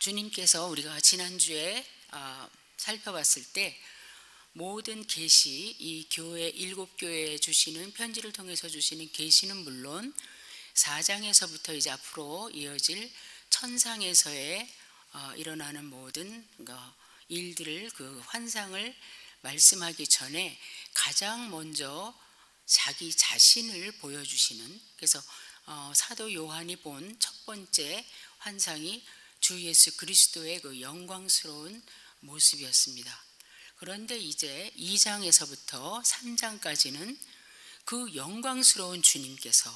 주님께서 우리가 지난주에 살펴봤을 때 모든 계시, 이 교회, 7교회에 주시는 편지를 통해서 주시는 계시는 물론 4장에서부터 이제 앞으로 이어질 천상에서의 일어나는 모든 일들을, 그 환상을 말씀하기 전에 가장 먼저 자기 자신을 보여주시는, 그래서 사도 요한이 본 첫 번째 환상이 주 예수 그리스도의 그 영광스러운 모습이었습니다. 그런데 이제 2장에서부터 3장까지는 그 영광스러운 주님께서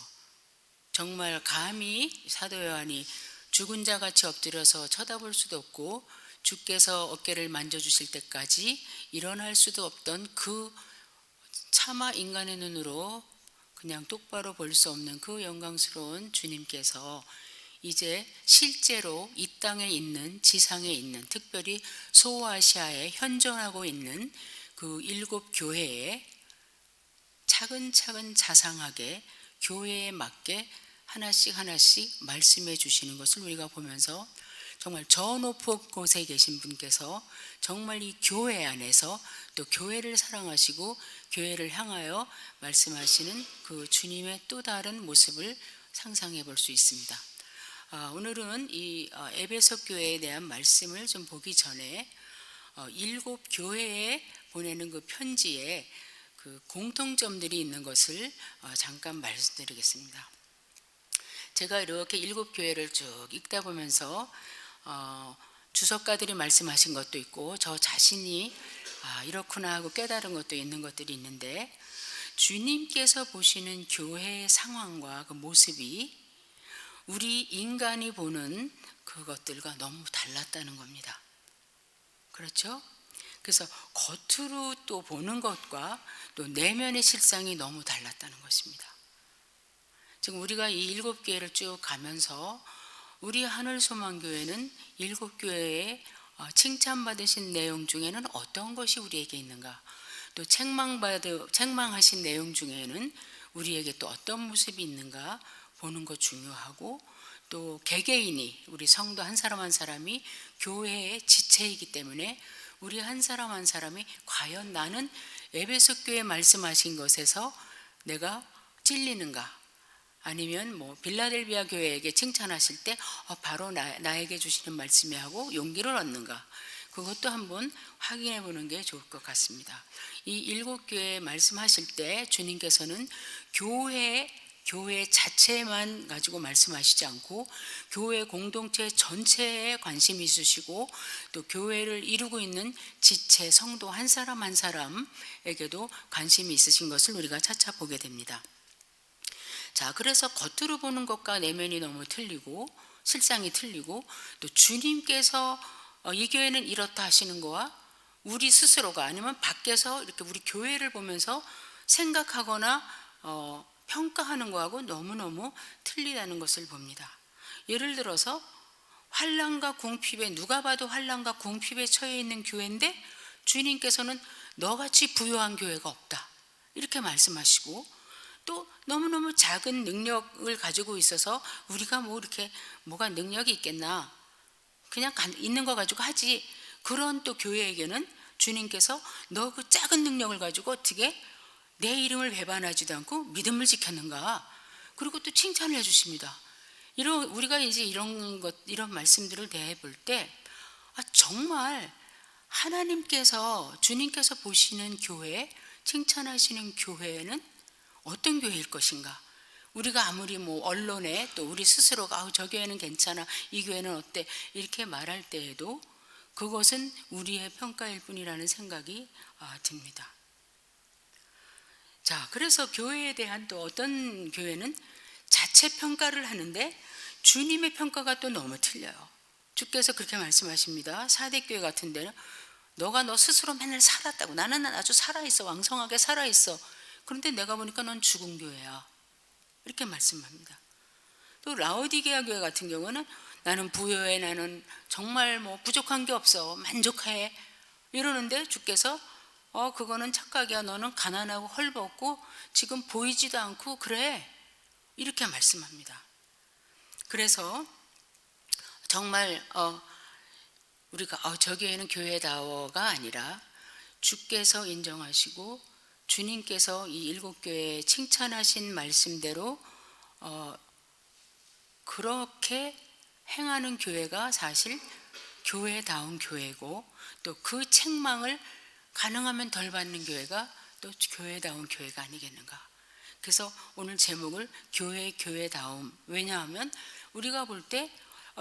정말 감히 사도 요한이 죽은 자 같이 엎드려서 쳐다볼 수도 없고 주께서 어깨를 만져주실 때까지 일어날 수도 없던 그 차마 인간의 눈으로 그냥 똑바로 볼 수 없는 그 영광스러운 주님께서 이제 실제로 이 땅에 있는, 지상에 있는, 특별히 소아시아에 현존하고 있는 그 7교회에 차근차근 자상하게 교회에 맞게 하나씩 말씀해 주시는 것을 우리가 보면서 정말 저 높은 곳에 계신 분께서 정말 이 교회 안에서 또 교회를 사랑하시고 교회를 향하여 말씀하시는 그 주님의 또 다른 모습을 상상해 볼 수 있습니다. 오늘은 이 에베소 교회에 대한 말씀을 좀 보기 전에 7교회에 보내는 그 편지에 그 공통점들이 있는 것을 잠깐 말씀드리겠습니다. 제가 이렇게 7교회를 쭉 읽다 보면서 주석가들이 말씀하신 것도 있고 저 자신이 이렇구나 하고 깨달은 것도 있는 것들이 있는데, 주님께서 보시는 교회의 상황과 그 모습이 우리 인간이 보는 그것들과 너무 달랐다는 겁니다. 그렇죠? 그래서 겉으로 또 보는 것과 또 내면의 실상이 너무 달랐다는 것입니다. 지금 우리가 이 7교회를 쭉 가면서 우리 하늘소망교회는 7교회에 칭찬받으신 내용 중에는 어떤 것이 우리에게 있는가, 또 책망하신 내용 중에는 우리에게 또 어떤 모습이 있는가 보는 것 중요하고, 또 개개인이, 우리 성도 한 사람 한 사람이 교회의 지체이기 때문에 우리 한 사람 한 사람이 과연 나는 에베소 교회 말씀하신 것에서 내가 찔리는가, 아니면 빌라델비아 교회에게 칭찬하실 때 바로 나에게 주시는 말씀이 하고 용기를 얻는가, 그것도 한번 확인해 보는 게 좋을 것 같습니다. 이 7교회 말씀하실 때 주님께서는 교회 자체만 가지고 말씀하시지 않고 교회 공동체 전체에 관심이 있으시고 또 교회를 이루고 있는 지체 성도 한 사람 한 사람에게도 관심이 있으신 것을 우리가 차차 보게 됩니다. 자, 그래서 겉으로 보는 것과 내면이 너무 틀리고 실상이 틀리고, 또 주님께서 이 교회는 이렇다 하시는 거와 우리 스스로가, 아니면 밖에서 이렇게 우리 교회를 보면서 생각하거나 평가하는 거하고 너무너무 틀리다는 것을 봅니다. 예를 들어서 환난과 궁핍에, 누가 봐도 환난과 궁핍에 처해 있는 교회인데 주님께서는 너같이 부유한 교회가 없다 이렇게 말씀하시고, 또 너무너무 작은 능력을 가지고 있어서 우리가 이렇게 뭐가 능력이 있겠나, 그냥 있는 거 가지고 하지, 그런 또 교회에게는 주님께서 너 그 작은 능력을 가지고 어떻게 내 이름을 배반하지도 않고 믿음을 지켰는가, 그리고 또 칭찬을 해주십니다. 우리가 이제 이런 말씀들을 대해 볼 때 정말 하나님께서, 주님께서 보시는 교회, 칭찬하시는 교회는 어떤 교회일 것인가. 우리가 아무리 언론에 또 우리 스스로가 저 교회는 괜찮아, 이 교회는 어때 이렇게 말할 때에도 그것은 우리의 평가일 뿐이라는 생각이 듭니다. 자, 그래서 교회에 대한 또 어떤 교회는 자체 평가를 하는데 주님의 평가가 또 너무 틀려요. 주께서 그렇게 말씀하십니다. 사대교회 같은 데는 너 스스로 맨날 살았다고, 나는 아주 살아있어, 왕성하게 살아있어, 그런데 내가 보니까 넌 죽은 교회야 이렇게 말씀합니다. 또 라오디게아 교회 같은 경우는 나는 부유해, 나는 정말 부족한 게 없어, 만족해 이러는데 주께서 그거는 착각이야, 너는 가난하고 헐벗고 지금 보이지도 않고 그래 이렇게 말씀합니다. 그래서 정말 우리가 저 교회는 교회다워가 아니라 주께서 인정하시고 주님께서 이 일곱 교회에 칭찬하신 말씀대로 그렇게 행하는 교회가 사실 교회다운 교회고, 또 그 책망을 가능하면 덜 받는 교회가 또 교회다운 교회가 아니겠는가. 그래서 오늘 제목을 교회다움. 왜냐하면 우리가 볼 때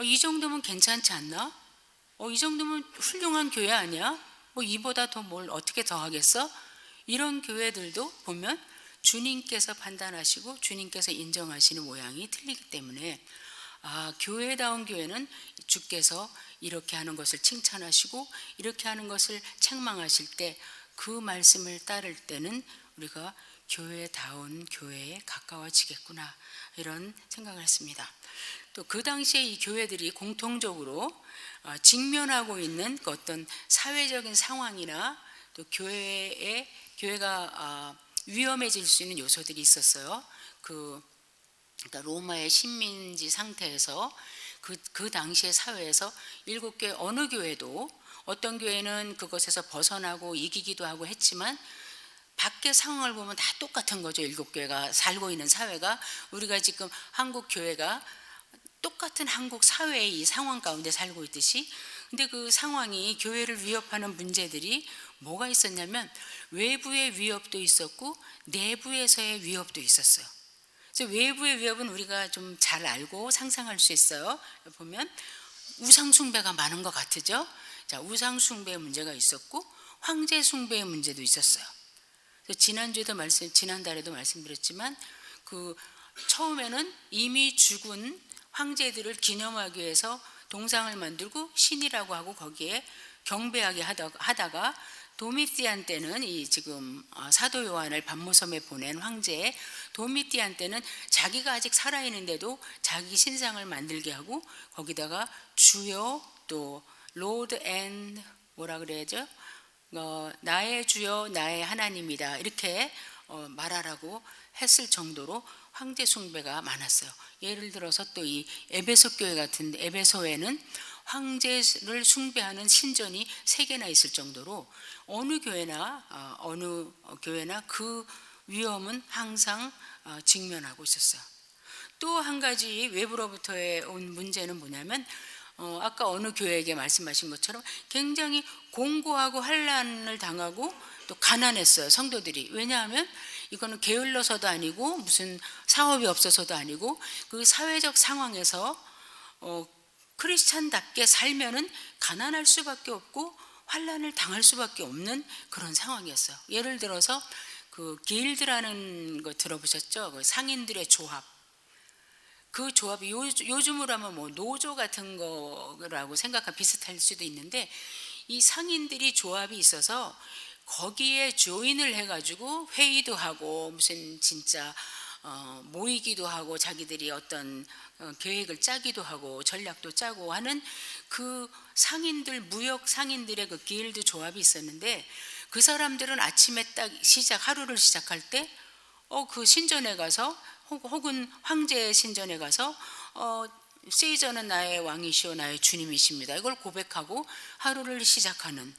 이 정도면 괜찮지 않나? 이 정도면 훌륭한 교회 아니야? 이보다 더 뭘 어떻게 더 하겠어? 이런 교회들도 보면 주님께서 판단하시고 주님께서 인정하시는 모양이 틀리기 때문에 교회다운 교회는 주께서 이렇게 하는 것을 칭찬하시고 이렇게 하는 것을 책망하실 때 그 말씀을 따를 때는 우리가 교회다운 교회에 가까워지겠구나, 이런 생각을 했습니다. 또 그 당시에 이 교회들이 공통적으로 직면하고 있는 그 어떤 사회적인 상황이나 또 교회가 위험해질 수 있는 요소들이 있었어요. 그러니까 로마의 식민지 상태에서 그 당시의 사회에서 일곱 교회 어느 교회도, 어떤 교회는 그것에서 벗어나고 이기기도 하고 했지만 밖의 상황을 보면 다 똑같은 거죠. 일곱 교회가 살고 있는 사회가, 우리가 지금 한국 교회가 똑같은 한국 사회의 이 상황 가운데 살고 있듯이, 근데 그 상황이 교회를 위협하는 문제들이 뭐가 있었냐면 외부의 위협도 있었고 내부에서의 위협도 있었어요. 그래서 외부의 위협은 우리가 좀 잘 알고 상상할 수 있어요. 보면 우상 숭배가 많은 것 같으죠. 자, 우상 숭배의 문제가 있었고 황제 숭배의 문제도 있었어요. 지난달에도 말씀드렸지만 처음에는 이미 죽은 황제들을 기념하기 위해서 동상을 만들고 신이라고 하고 거기에 경배하게 하다가 도미티안 때는 이 지금 사도 요한을 반모섬에 보낸 황제 도미티안 때는 자기가 아직 살아있는데도 자기 신상을 만들게 하고 거기다가 주여, 또 로드 앤 뭐라 그래야죠? 나의 주여 나의 하나님이다, 이렇게 말하라고 했을 정도로 황제 숭배가 많았어요. 예를 들어서 또 이 에베소 교회 같은 에베소에는 황제를 숭배하는 신전이 3개나 있을 정도로 어느 교회나 그 위험은 항상 직면하고 있었어요. 또 한 가지 외부로부터의 온 문제는 뭐냐면 아까 어느 교회에게 말씀하신 것처럼 굉장히 공고하고 환난을 당하고 또 가난했어요, 성도들이. 왜냐하면 이거는 게을러서도 아니고 무슨 사업이 없어서도 아니고 그 사회적 상황에서 크리스찬답게 살면은 가난할 수밖에 없고 환난을 당할 수밖에 없는 그런 상황이었어요. 예를 들어서 그 길드라는 거 들어보셨죠? 그 상인들의 조합. 그 조합이 요즘으로 하면 뭐 노조 같은 거라고 비슷할 수도 있는데, 이 상인들이 조합이 있어서 거기에 조인을 해가지고 회의도 하고 무슨 진짜 모이기도 하고 자기들이 어떤 계획을 짜기도 하고 전략도 짜고 하는 그 상인들, 무역 상인들의 그 길드 조합이 있었는데, 그 사람들은 아침에 딱 하루를 시작할 때 그 신전에 가서 혹은 황제의 신전에 가서 세이저는 나의 왕이시오 나의 주님이십니다, 이걸 고백하고 하루를 시작하는,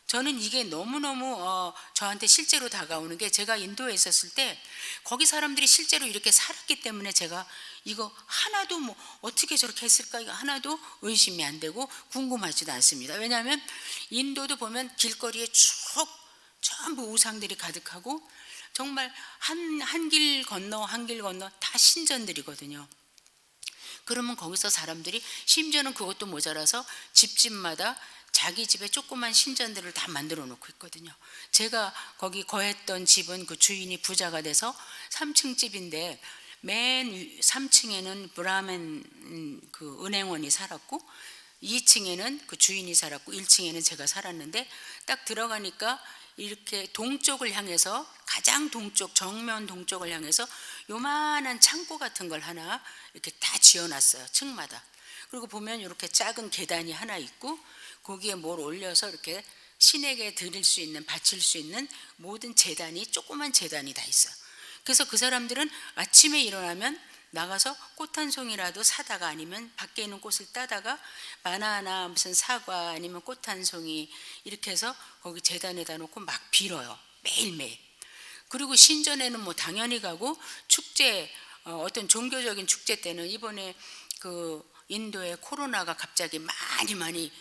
저는 이게 너무너무 저한테 실제로 다가오는 게, 제가 인도에 있었을 때 거기 사람들이 실제로 이렇게 살았기 때문에 제가 이거 하나도 어떻게 저렇게 했을까, 이거 하나도 의심이 안 되고 궁금하지도 않습니다. 왜냐하면 인도도 보면 길거리에 쭉 전부 우상들이 가득하고 정말 한 길 건너 다 신전들이거든요. 그러면 거기서 사람들이 심지어는 그것도 모자라서 집집마다 자기 집에 조그만 신전들을 다 만들어 놓고 있거든요. 제가 거기 거했던 집은 그 주인이 부자가 돼서 3층 집인데 맨 3층에는 브라멘 그 은행원이 살았고 2층에는 그 주인이 살았고 1층에는 제가 살았는데, 딱 들어가니까 이렇게 동쪽을 향해서, 가장 동쪽, 정면 동쪽을 향해서 요만한 창고 같은 걸 하나 이렇게 다 지어놨어요, 층마다. 그리고 보면 이렇게 작은 계단이 하나 있고 거기에 뭘 올려서 이렇게 신에게 드릴 수 있는, 바칠 수 있는 모든 제단이, 조그만 제단이 다 있어요. 그래서 그 사람들은 아침에 일어나면 나가서 꽃 한 송이라도 사다가 아니면 밖에 있는 꽃을 따다가 바나나 무슨 사과 아니면 꽃 한 송이 이렇게 해서 거기 제단에다 놓고 막 빌어요. 매일매일. 그리고 신전에는 뭐 당연히 가고 축제 어떤 종교적인 축제 때는 이번에 그 인도에 코로나가 갑자기 많이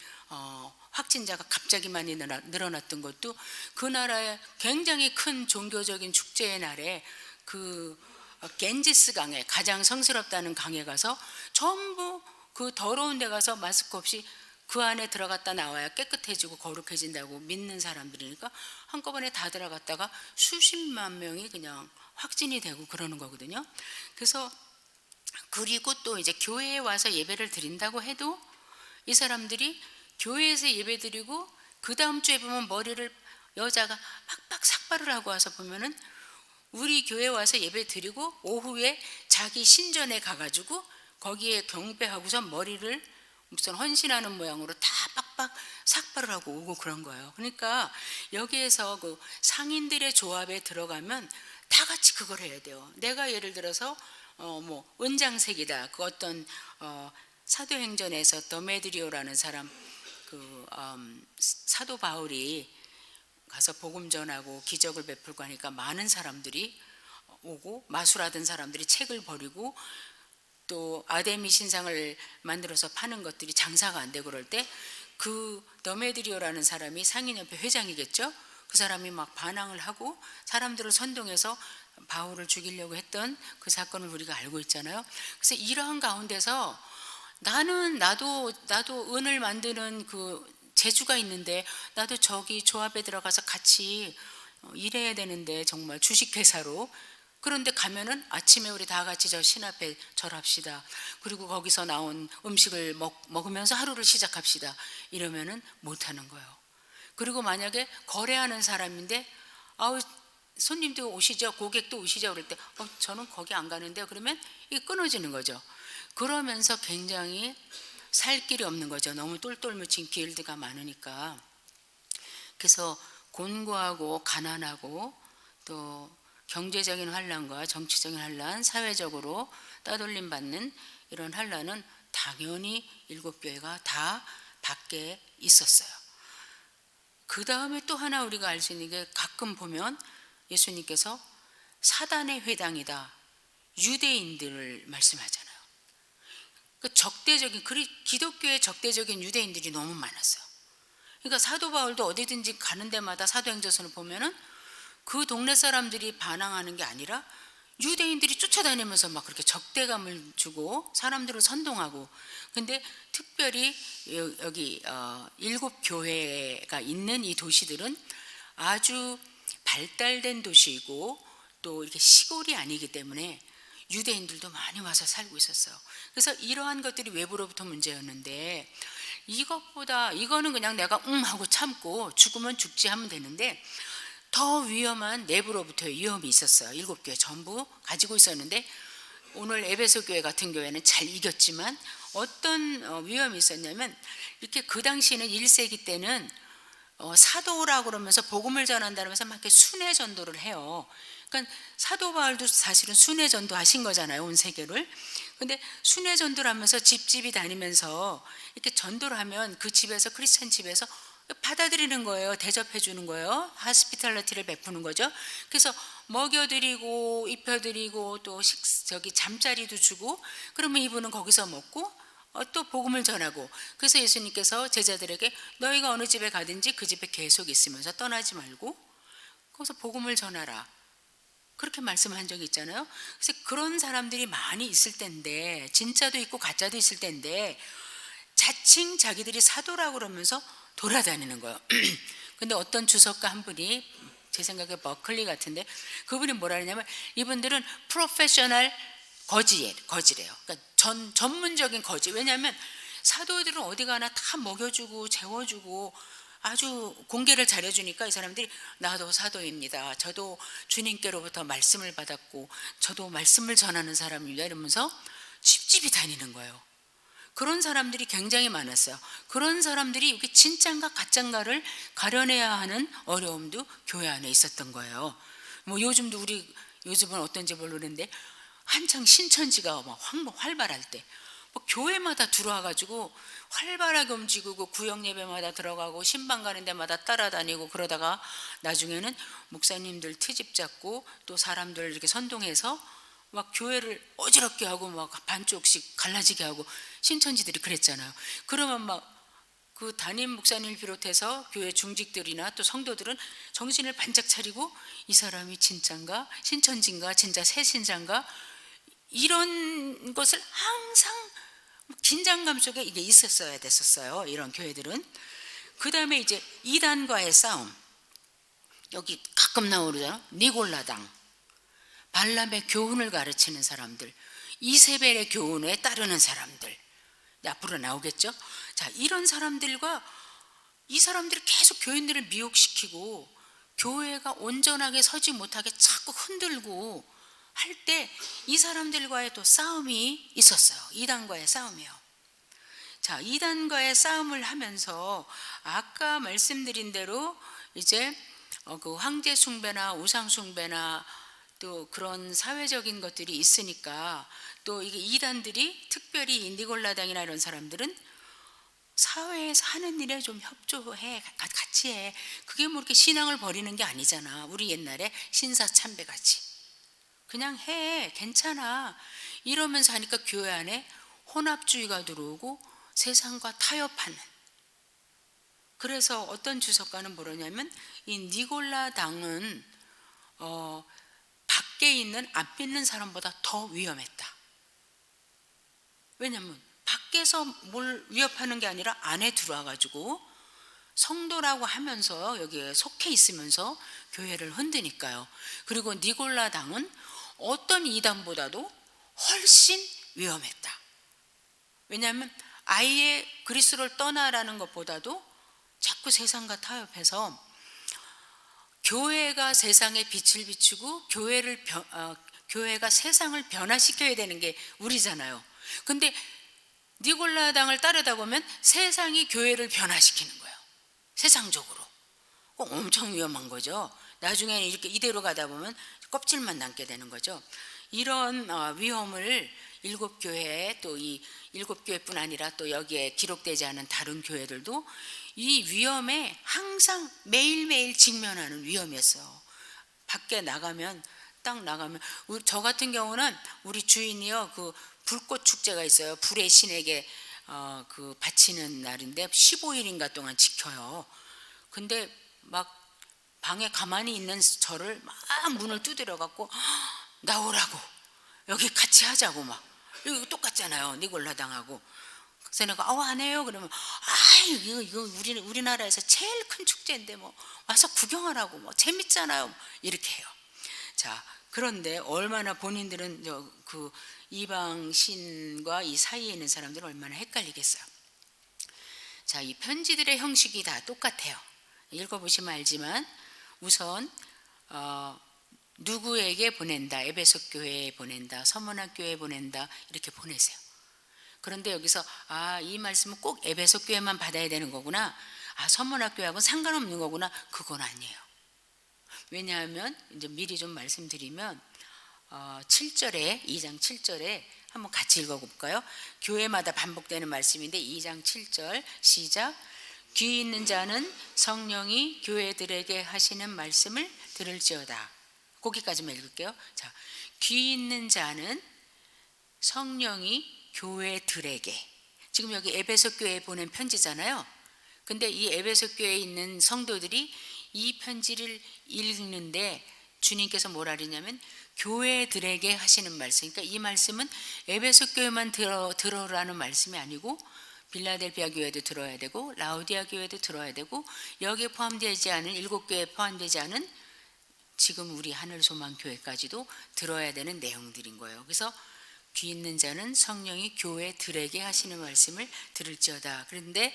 확진자가 갑자기 많이 늘어났던 것도 그 나라의 굉장히 큰 종교적인 축제의 날에 그 겐지스 강에 가장 성스럽다는 강에 가서 전부 그 더러운 데 가서 마스크 없이 그 안에 들어갔다 나와야 깨끗해지고 거룩해진다고 믿는 사람들이니까 한꺼번에 다 들어갔다가 수십만 명이 그냥 확진이 되고 그러는 거거든요. 그래서 그리고 또 이제 교회에 와서 예배를 드린다고 해도 이 사람들이 교회에서 예배 드리고 그 다음 주에 보면 머리를 여자가 빡빡 삭발을 하고 와서 보면은 우리 교회 와서 예배 드리고 오후에 자기 신전에 가가지고 거기에 경배하고서 머리를 무슨 헌신하는 모양으로 다 빡빡 삭발을 하고 오고 그런 거예요. 그러니까 여기에서 그 상인들의 조합에 들어가면 다 같이 그걸 해야 돼요. 내가 예를 들어서 뭐 은장색이다. 그 어떤 사도행전에서 더메드리오라는 사람 그 사도 바울이 가서 복음 전하고 기적을 베풀고 하니까 많은 사람들이 오고 마술하던 사람들이 책을 버리고 또 아데미 신상을 만들어서 파는 것들이 장사가 안 되고 그럴 때 그 더메드리오라는 사람이 상인협회 회장이겠죠. 그 사람이 막 반항을 하고 사람들을 선동해서 바울을 죽이려고 했던 그 사건을 우리가 알고 있잖아요. 그래서 이러한 가운데서 나도 은을 만드는 그 재주가 있는데 나도 저기 조합에 들어가서 같이 일해야 되는데 정말 주식회사로 그런데 가면은 아침에 우리 다 같이 저 신 앞에 절합시다. 그리고 거기서 나온 음식을 먹으면서 하루를 시작합시다. 이러면은 못하는 거예요. 그리고 만약에 거래하는 사람인데 손님도 오시죠, 고객도 오시죠 그럴 때 저는 거기 안 가는데요. 그러면 이게 끊어지는 거죠. 그러면서 굉장히 살 길이 없는 거죠. 너무 똘똘 묻힌 길드가 많으니까. 그래서 곤고하고 가난하고 또 경제적인 환란과 정치적인 환란, 사회적으로 따돌림 받는 이런 환란은 당연히 일곱 교회가 다 밖에 있었어요. 그 다음에 또 하나 우리가 알 수 있는 게 가끔 보면 예수님께서 사단의 회당이다. 유대인들을 말씀하잖아요. 그 적대적인 기독교의 적대적인 유대인들이 너무 많았어요. 그러니까 사도 바울도 어디든지 가는 데마다 사도행전서를 보면은 그 동네 사람들이 반항하는 게 아니라 유대인들이 쫓아다니면서 막 그렇게 적대감을 주고 사람들을 선동하고. 근데 특별히 여기 일곱 교회가 있는 이 도시들은 아주 발달된 도시이고 또 이렇게 시골이 아니기 때문에 유대인들도 많이 와서 살고 있었어요. 그래서 이러한 것들이 외부로부터 문제였는데 이거는 그냥 내가 하고 참고 죽으면 죽지 하면 되는데 더 위험한 내부로부터의 위험이 있었어요. 일곱 교회 전부 가지고 있었는데 오늘 에베소 교회 같은 교회는 잘 이겼지만 어떤 위험이 있었냐면 이렇게 그 당시에는 1세기 때는 사도라고 그러면서 복음을 전한다면서 막 이렇게 순회 전도를 해요. 그러니까 사도 바울도 사실은 순회 전도 하신 거잖아요, 온 세계를. 근데 순회 전도를 하면서 집집이 다니면서 이렇게 전도를 하면 그 집에서 크리스찬 집에서 받아들이는 거예요. 대접해 주는 거예요. 하스피탈리티를 베푸는 거죠. 그래서 먹여드리고 입혀드리고 또 잠자리도 주고 그러면 이분은 거기서 먹고 또 복음을 전하고. 그래서 예수님께서 제자들에게 너희가 어느 집에 가든지 그 집에 계속 있으면서 떠나지 말고 거기서 복음을 전하라. 그렇게 말씀한 적이 있잖아요. 그래서 그런 사람들이 많이 있을 텐데 진짜도 있고 가짜도 있을 텐데 자칭 자기들이 사도라고 그러면서 돌아다니는 거예요. 근데 어떤 주석가 한 분이 제 생각에 버클리 같은데 그분이 뭐라 하냐면 이분들은 프로페셔널 거지래요. 그러니까 전문적인 거지. 왜냐하면 사도들은 어디 가나 다 먹여주고 재워주고 아주 공개를 잘해주니까 이 사람들이 나도 사도입니다. 저도 주님께로부터 말씀을 받았고 저도 말씀을 전하는 사람입니다. 이러면서 집집이 다니는 거예요. 그런 사람들이 굉장히 많았어요. 그런 사람들이 이게 진짠가 가짠가를 가려내야 하는 어려움도 교회 안에 있었던 거예요. 뭐 요즘은 어떤지 모르는데 한창 신천지가 막 활발할 때 뭐 교회마다 들어와가지고 활발하게 움직이고 구역 예배마다 들어가고 신방 가는 데마다 따라다니고, 그러다가 나중에는 목사님들 트집 잡고 또 사람들 이렇게 선동해서 막 교회를 어지럽게 하고 막 반쪽씩 갈라지게 하고, 신천지들이 그랬잖아요. 그러면 막 그 담임 목사님을 비롯해서 교회 중직들이나 또 성도들은 정신을 반짝 차리고, 이 사람이 진짠가, 신천지인가, 진짜 새신자인가, 이런 것을 항상 긴장감 속에 이게 있었어야 됐었어요, 이런 교회들은. 그 다음에 이제 이단과의 싸움, 여기 가끔 나오잖아요. 니골라당, 발람의 교훈을 가르치는 사람들, 이세벨의 교훈에 따르는 사람들, 앞으로 나오겠죠. 자, 이런 사람들과 이 사람들이 계속 교인들을 미혹시키고 교회가 온전하게 서지 못하게 자꾸 흔들고 할 때 이 사람들과의 또 싸움이 있었어요. 이단과의 싸움이요. 자, 이단과의 싸움을 하면서 아까 말씀드린 대로 이제 그 황제 숭배나 우상 숭배나 또 그런 사회적인 것들이 있으니까, 또 이게 이단들이 특별히 니골라당이나 이런 사람들은 사회에서 하는 일에 좀 협조해, 같이 해. 그게 뭐 이렇게 신앙을 버리는 게 아니잖아. 우리 옛날에 신사참배 같이 그냥 해, 괜찮아, 이러면서 하니까 교회 안에 혼합주의가 들어오고 세상과 타협하는. 그래서 어떤 주석가는 뭐냐면 이 니골라당은 밖에 있는 안 믿는 사람보다 더 위험했다. 왜냐하면 밖에서 뭘 위협하는 게 아니라 안에 들어와가지고 성도라고 하면서 여기에 속해 있으면서 교회를 흔드니까요. 그리고 니골라당은 어떤 이단보다도 훨씬 위험했다. 왜냐하면 아예 그리스도를 떠나라는 것보다도 자꾸 세상과 타협해서 교회가 세상에 빛을 비추고 교회가 세상을 변화시켜야 되는 게 우리잖아요. 근데 니골라당을 따르다 보면 세상이 교회를 변화시키는 거예요. 세상적으로. 엄청 위험한 거죠. 나중에는 이렇게 이대로 가다 보면 껍질만 남게 되는 거죠. 이런 위험을 일곱 교회, 또 이 일곱 교회뿐 아니라 또 여기에 기록되지 않은 다른 교회들도 이 위험에 항상 매일매일 직면하는 위험이었어요. 밖에 나가면, 딱 나가면, 저 같은 경우는 우리 주인이요, 그 불꽃 축제가 있어요. 불의 신에게 그 바치는 날인데 15일인가 동안 지켜요. 근데 막 방에 가만히 있는 저를 막 문을 두드려 갖고 나오라고, 여기 같이 하자고, 막 이거 똑같잖아요, 니골라당하고. 그래서 내가 안 해요. 그러면 이거 우리나라에서 제일 큰 축제인데 뭐 와서 구경하라고, 뭐 재밌잖아요, 이렇게 해요. 자, 그런데 얼마나 본인들은 그 이방 신과 이 사이에 있는 사람들은 얼마나 헷갈리겠어요. 자, 이 편지들의 형식이 다 똑같아요. 읽어보시면 알지만 우선 누구에게 보낸다, 에베소 교회에 보낸다, 서문학 교회에 보낸다, 이렇게 보내세요. 그런데 여기서 이 말씀은 꼭 에베소 교회만 받아야 되는 거구나, 서문학 교회하고는 상관없는 거구나, 그건 아니에요. 왜냐하면 이제 미리 좀 말씀드리면 7절에 2장 7절에 한번 같이 읽어볼까요? 교회마다 반복되는 말씀인데 2장 7절 시작. 귀 있는 자는 성령이 교회들에게 하시는 말씀을 들을지어다. 거기까지만 읽을게요. 자, 귀 있는 자는 성령이 교회들에게, 지금 여기 에베소 교회에 보낸 편지잖아요. 근데 이 에베소 교회에 있는 성도들이 이 편지를 읽는데 주님께서 뭐라 그러냐면 교회들에게 하시는 말씀. 그러니까 이 말씀은 에베소 교회만 들어라는 말씀이 아니고 빌라델비아 교회도 들어야 되고 라우디아 교회도 들어야 되고 여기에 포함되지 않은 일곱 교회에 포함되지 않은 지금 우리 하늘소망 교회까지도 들어야 되는 내용들인 거예요. 그래서 귀 있는 자는 성령이 교회들에게 하시는 말씀을 들을지어다. 그런데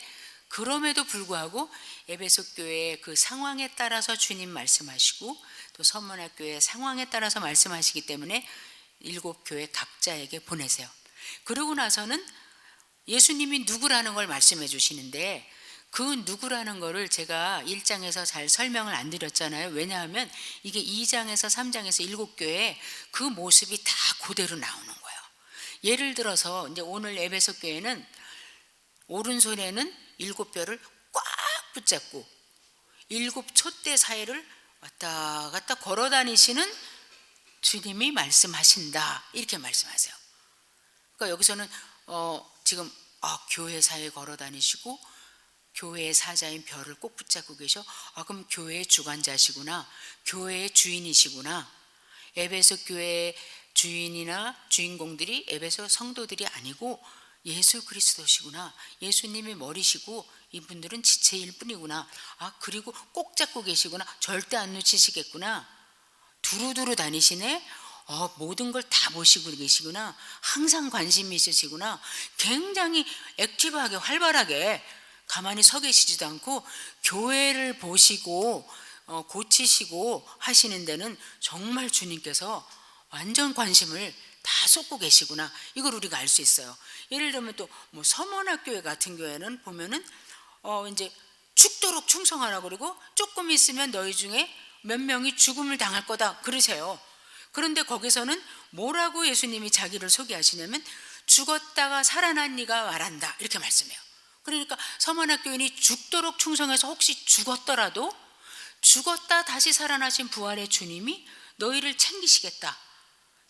그럼에도 불구하고 에베소 교회의 그 상황에 따라서 주님 말씀하시고 또 서문학 교회의 상황에 따라서 말씀하시기 때문에 일곱 교회 각자에게 보내세요. 그러고 나서는 예수님이 누구라는 걸 말씀해 주시는데 그 누구라는 거를 제가 1장에서 잘 설명을 안 드렸잖아요. 왜냐하면 이게 2장에서 3장에서 7교회 그 모습이 다 그대로 나오는 거예요. 예를 들어서 이제 오늘 에베소 교회는 오른손에는 7뼈를 꽉 붙잡고 7 촛대 사이를 왔다 갔다 걸어 다니시는 주님이 말씀하신다, 이렇게 말씀하세요. 그러니까 여기서는 지금 교회 사이에 걸어 다니시고 교회의 사자인 별을 꼭 붙잡고 계셔. 그럼 교회의 주관자시구나, 교회의 주인이시구나. 에베소 교회의 주인이나 주인공들이 에베소 성도들이 아니고 예수 그리스도시구나, 예수님이 머리시고 이분들은 지체일 뿐이구나. 그리고 꼭 잡고 계시구나, 절대 안 놓치시겠구나, 두루두루 다니시네, 모든 걸 다 보시고 계시구나, 항상 관심이 있으시구나. 굉장히 액티브하게 활발하게 가만히 서 계시지도 않고 교회를 보시고 고치시고 하시는 데는 정말 주님께서 완전 관심을 다 쏟고 계시구나, 이걸 우리가 알 수 있어요. 예를 들면 또 뭐 서문학교회 같은 교회는 보면은 이제 죽도록 충성하라 그러고 조금 있으면 너희 중에 몇 명이 죽음을 당할 거다 그러세요. 그런데 거기서는 뭐라고 예수님이 자기를 소개하시냐면 죽었다가 살아난 네가 말한다, 이렇게 말씀해요. 그러니까 서문학교인이 죽도록 충성해서 혹시 죽었더라도 죽었다 다시 살아나신 부활의 주님이 너희를 챙기시겠다,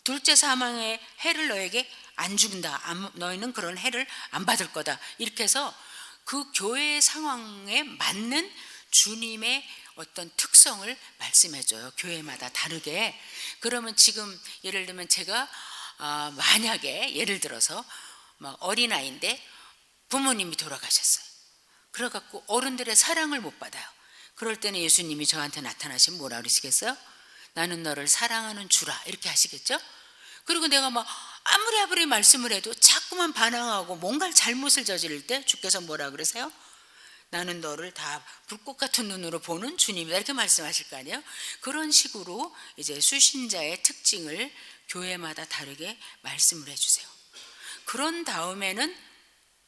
둘째 사망의 해를 너에게 안 준다, 너희는 그런 해를 안 받을 거다, 이렇게 해서 그 교회의 상황에 맞는 주님의 어떤 특성을 말씀해줘요. 교회마다 다르게. 그러면 지금 예를 들면 제가 만약에 예를 들어서 어린아이인데 부모님이 돌아가셨어요. 그래갖고 어른들의 사랑을 못 받아요. 그럴 때는 예수님이 저한테 나타나시면 뭐라 그러시겠어요? 나는 너를 사랑하는 주라, 이렇게 하시겠죠? 그리고 내가 아무리 말씀을 해도 자꾸만 반항하고 뭔가 잘못을 저지를 때 주께서 뭐라 그러세요? 나는 너를 다 불꽃 같은 눈으로 보는 주님이다, 이렇게 말씀하실 거 아니에요? 그런 식으로 이제 수신자의 특징을 교회마다 다르게 말씀을 해주세요. 그런 다음에는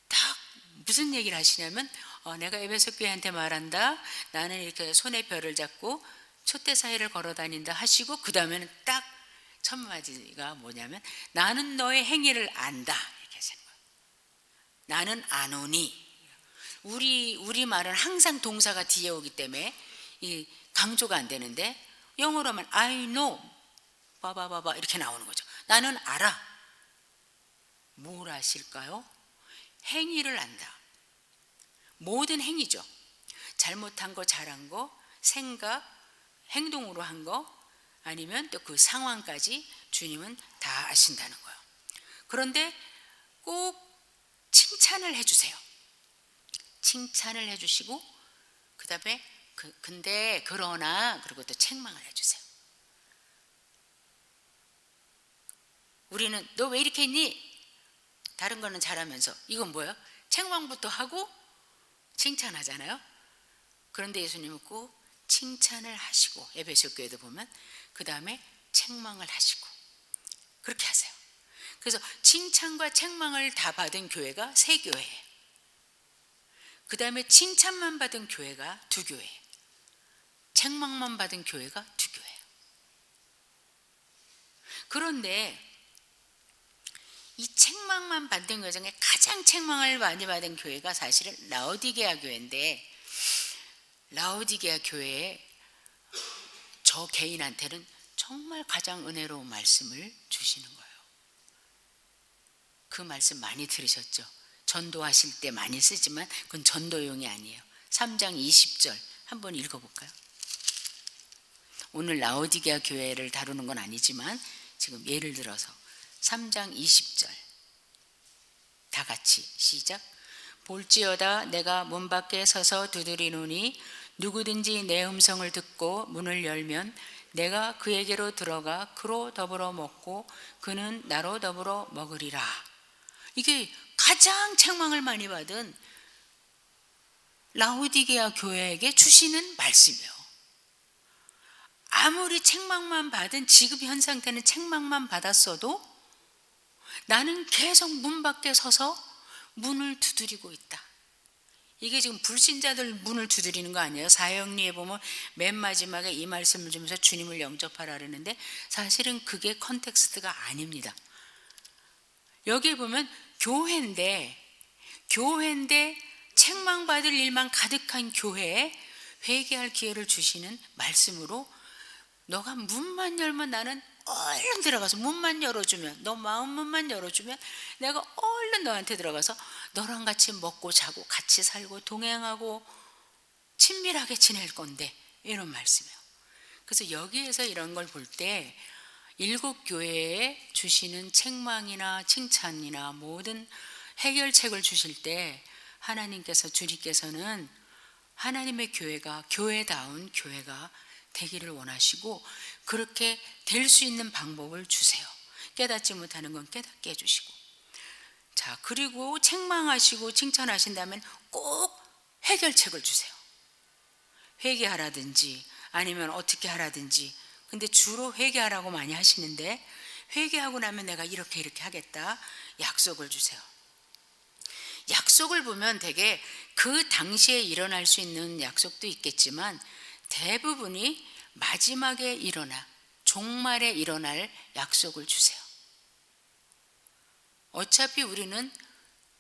딱 무슨 얘기를 하시냐면 내가 에베소 교회한테 말한다, 나는 이렇게 손에 별을 잡고 촛대 사이를 걸어 다닌다 하시고, 그 다음에는 딱 첫 마디가 뭐냐면 나는 너의 행위를 안다, 이렇게 하시는 거예요. 나는 아노니. 우리 말은 항상 동사가 뒤에 오기 때문에 이 강조가 안 되는데 영어로만 I know 바바바바 이렇게 나오는 거죠. 나는 알아. 뭘 아실까요? 행위를 안다. 모든 행위죠. 잘못한 거, 잘한 거, 생각, 행동으로 한 거, 아니면 또 그 상황까지 주님은 다 아신다는 거예요. 그런데 꼭 칭찬을 해주세요. 칭찬을 해주시고 그 다음에 근데 그러나 그리고 또 책망을 해주세요. 우리는 너 왜 이렇게 했니? 다른 거는 잘하면서 이건 뭐예요? 책망부터 하고 칭찬하잖아요. 그런데 예수님은 꼭 칭찬을 하시고, 에베소 교회도 보면 그 다음에 책망을 하시고 그렇게 하세요. 그래서 칭찬과 책망을 다 받은 교회가 3교회예요. 그 다음에 칭찬만 받은 교회가 2교회, 책망만 받은 교회가 2교회예요. 그런데 이 책망만 받은 교 중에 가장 책망을 많이 받은 교회가 사실은 라오디게아 교회인데, 라오디게아 교회에 저 개인한테는 정말 가장 은혜로운 말씀을 주시는 거예요. 그 말씀 많이 들으셨죠? 전도하실 때 많이 쓰지만 그건 전도용이 아니에요. 3장 20절 한번 읽어볼까요? 오늘 라오디게아 교회를 다루는 건 아니지만 지금 예를 들어서 3장 20절 다 같이 시작. 볼지어다 내가 문 밖에 서서 두드리노니 누구든지 내 음성을 듣고 문을 열면 내가 그에게로 들어가 그로 더불어 먹고 그는 나로 더불어 먹으리라. 이게 가장 책망을 많이 받은 라오디게아 교회에게 주시는 말씀이에요. 아무리 책망만 받은, 지금 현 상태는 책망만 받았어도 나는 계속 문 밖에 서서 문을 두드리고 있다. 이게 지금 불신자들 문을 두드리는 거 아니에요? 사형리에 보면 맨 마지막에 이 말씀을 주면서 주님을 영접하라 그러는데 사실은 그게 컨텍스트가 아닙니다. 여기 보면 교회인데 책망받을 일만 가득한 교회에 회개할 기회를 주시는 말씀으로 너가 문만 열면 나는 얼른 들어가서 문만 열어주면, 너 마음 문만 열어주면 내가 얼른 너한테 들어가서 너랑 같이 먹고 자고 같이 살고 동행하고 친밀하게 지낼 건데, 이런 말씀이에요. 그래서 여기에서 이런 걸 볼 때 일곱 교회에 주시는 책망이나 칭찬이나 모든 해결책을 주실 때 하나님께서, 주님께서는 하나님의 교회가 교회다운 교회가 되기를 원하시고 그렇게 될 수 있는 방법을 주세요. 깨닫지 못하는 건 깨닫게 해주시고, 자, 그리고 책망하시고 칭찬하신다면 꼭 해결책을 주세요. 회개하라든지 아니면 어떻게 하라든지. 근데 주로 회개하라고 많이 하시는데, 회개하고 나면 내가 이렇게 하겠다, 약속을 주세요. 약속을 보면 되게 그 당시에 일어날 수 있는 약속도 있겠지만 대부분이 마지막에 일어나 종말에 일어날 약속을 주세요. 어차피 우리는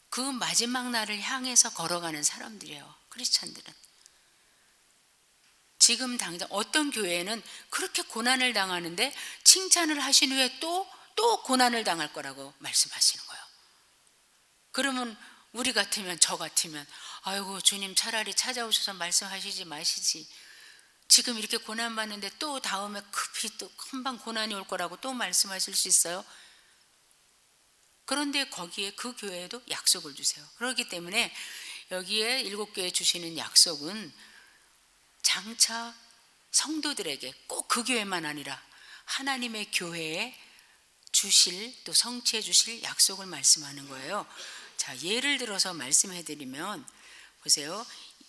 그 마지막 날을 향해서 걸어가는 사람들이에요. 크리스찬들은. 지금 당장 어떤 교회에는 그렇게 고난을 당하는데 칭찬을 하신 후에 또 고난을 당할 거라고 말씀하시는 거예요. 그러면 우리 같으면, 저 같으면, 아이고 주님 차라리 찾아오셔서 말씀하시지 마시지, 지금 이렇게 고난 받는데 또 다음에 급히 또 금방 고난이 올 거라고 또 말씀하실 수 있어요? 그런데 거기에 그 교회에도 약속을 주세요. 그렇기 때문에 여기에 일곱 교회 주시는 약속은 장차 성도들에게, 꼭 그 교회만 아니라 하나님의 교회에 주실, 또 성취해 주실 약속을 말씀하는 거예요. 자, 예를 들어서 말씀해 드리면 보세요.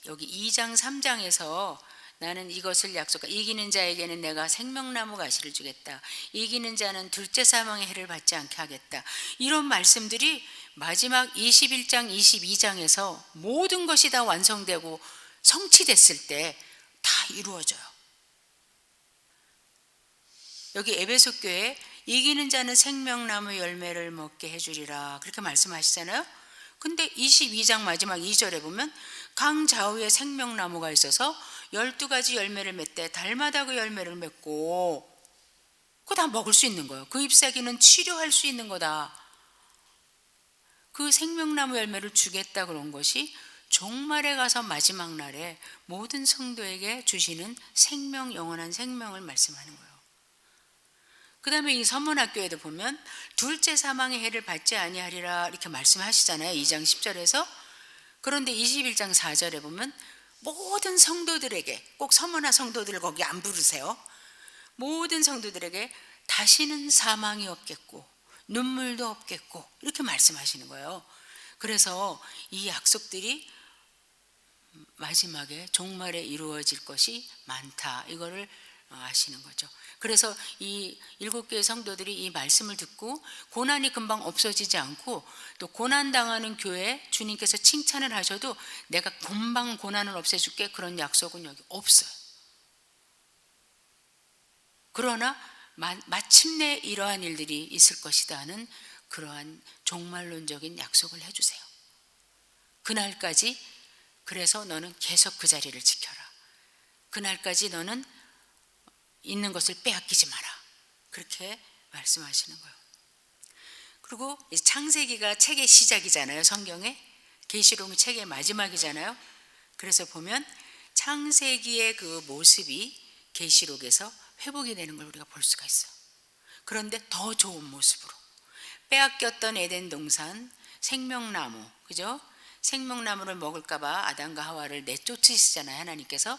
여기 2장 3장에서 나는 이것을 약속하, 이기는 자에게는 내가 생명나무 가시를 주겠다, 이기는 자는 둘째 사망의 해를 받지 않게 하겠다, 이런 말씀들이 마지막 21장 22장에서 모든 것이 다 완성되고 성취됐을 때 다 이루어져요. 여기 에베소 교회 이기는 자는 생명나무 열매를 먹게 해주리라 그렇게 말씀하시잖아요. 근데 22장 마지막 2절에 보면 강 좌우에 생명나무가 있어서 12가지 열매를 맺되 달마다 그 열매를 맺고, 그거 다 먹을 수 있는 거예요. 그 잎사귀는 치료할 수 있는 거다. 그 생명나무 열매를 주겠다 그런 것이 종말에 가서 마지막 날에 모든 성도에게 주시는 생명, 영원한 생명을 말씀하는 거예요. 그 다음에 이 서문학교에도 보면 둘째 사망의 해를 받지 아니하리라 이렇게 말씀하시잖아요. 2장 10절에서. 그런데 21장 4절에 보면 모든 성도들에게, 꼭 서문화 성도들 거기 안 부르세요. 모든 성도들에게 다시는 사망이 없겠고 눈물도 없겠고 이렇게 말씀하시는 거예요. 그래서 이 약속들이 마지막에 종말에 이루어질 것이 많다, 이거를 아시는 거죠. 그래서 이 일곱 교회 성도들이 이 말씀을 듣고 고난이 금방 없어지지 않고, 또 고난 당하는 교회에 주님께서 칭찬을 하셔도 내가 금방 고난을 없애줄게 그런 약속은 여기 없어요. 그러나 마침내 이러한 일들이 있을 것이다 하는 그러한 종말론적인 약속을 해주세요. 그날까지, 그래서 너는 계속 그 자리를 지켜라. 그날까지 너는 있는 것을 빼앗기지 마라. 그렇게 말씀하시는 거예요. 그리고 창세기가 책의 시작이잖아요. 성경에 계시록은 책의 마지막이잖아요. 그래서 보면 창세기의 그 모습이 계시록에서 회복이 되는 걸 우리가 볼 수가 있어요. 그런데 더 좋은 모습으로 빼앗겼던 에덴 동산 생명나무, 그죠? 생명나무를 먹을까봐 아담과 하와를 내쫓으시잖아요, 하나님께서.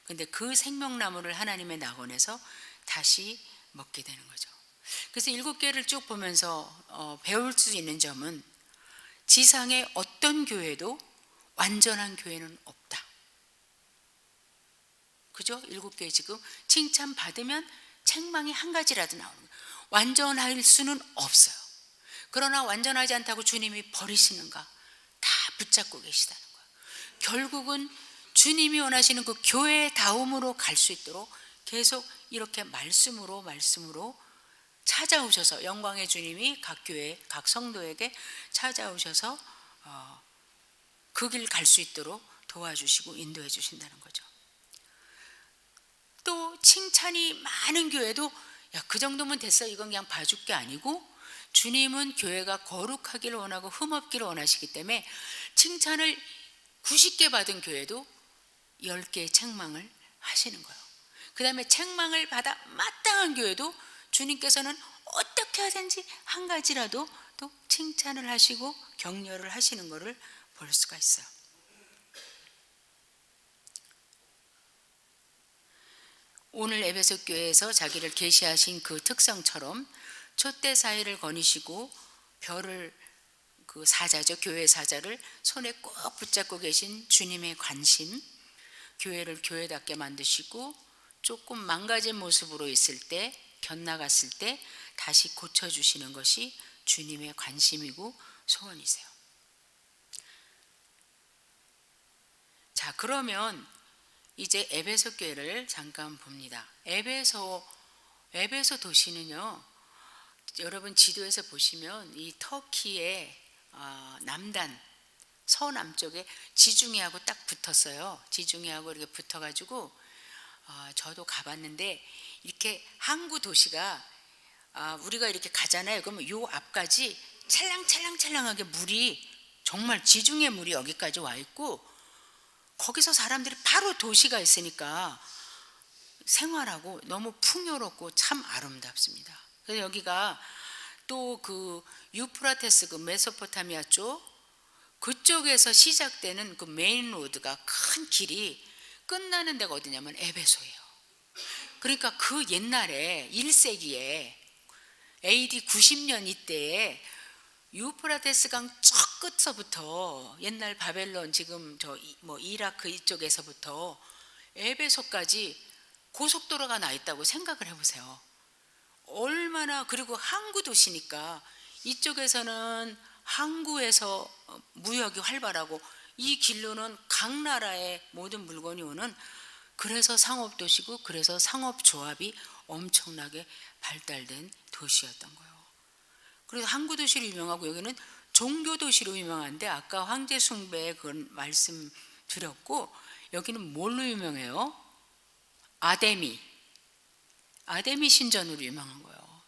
근데 그 생명나무를 하나님의 낙원에서 다시 먹게 되는 거죠. 그래서 일곱 교회를 쭉 보면서 배울 수 있는 점은 지상의 어떤 교회도 완전한 교회는 없다. 그죠? 일곱 교회 지금 칭찬받으면 책망이 한 가지라도 나오는 거예요. 완전할 수는 없어요. 그러나 완전하지 않다고 주님이 버리시는가? 다 붙잡고 계시다는 거예요. 결국은 주님이 원하시는 그 교회다움으로 갈 수 있도록 계속 이렇게 말씀으로 찾아오셔서, 영광의 주님이 각 교회, 각 성도에게 찾아오셔서 그 길 갈 수 있도록 도와주시고 인도해 주신다는 거죠. 또 칭찬이 많은 교회도 야, 그 정도면 됐어, 이건 그냥 봐줄 게 아니고, 주님은 교회가 거룩하기를 원하고 흠없기를 원하시기 때문에 칭찬을 90개 받은 교회도 10개의 책망을 하시는 거예요. 그 다음에 책망을 받아 마땅한 교회도 주님께서는 어떻게 하든지 한 가지라도 또 칭찬을 하시고 격려를 하시는 것을 볼 수가 있어요. 오늘 에베소 교회에서 자기를 계시하신 그 특성처럼 촛대 사이를 거니시고 별을, 그 사자죠, 교회 사자를 손에 꼭 붙잡고 계신 주님의 관심, 교회를 교회답게 만드시고 조금 망가진 모습으로 있을 때, 곁나갔을 때 다시 고쳐주시는 것이 주님의 관심이고 소원이세요. 자, 그러면 이제 에베소 교회를 잠깐 봅니다. 에베소 도시는요, 여러분 지도에서 보시면 이 터키의 남단, 서남쪽에 지중해하고 딱 붙었어요. 지중해하고 이렇게 붙어가지고 저도 가봤는데, 이렇게 항구 도시가 우리가 이렇게 가잖아요. 그러면 요 앞까지 찰랑찰랑찰랑하게 물이, 정말 지중해 물이 여기까지 와 있고, 거기서 사람들이 바로 도시가 있으니까 생활하고 너무 풍요롭고 참 아름답습니다. 그래서 여기가 또 그 유프라테스, 그 메소포타미아 쪽, 그쪽에서 시작되는 그 메인 로드가, 큰 길이 끝나는 데가 어디냐면 에베소예요. 그러니까 그 옛날에 1세기에 AD 90년 이때에 유프라테스 강 저 끝서부터, 옛날 바벨론, 지금 저 뭐 이라크 이쪽에서부터 에베소까지 고속도로가 나 있다고 생각을 해보세요. 얼마나, 그리고 항구 도시니까 이쪽에서는 항구에서 무역이 활발하고, 이 길로는 각 나라의 모든 물건이 오는, 그래서 상업도시고, 그래서 상업조합이 엄청나게 발달된 도시였던 거예요. 그래서 항구도시로 유명하고, 여기는 종교도시로 유명한데, 아까 황제 숭배 그건 말씀드렸고, 여기는 뭘로 유명해요? 아데미 신전으로 유명한 거예요.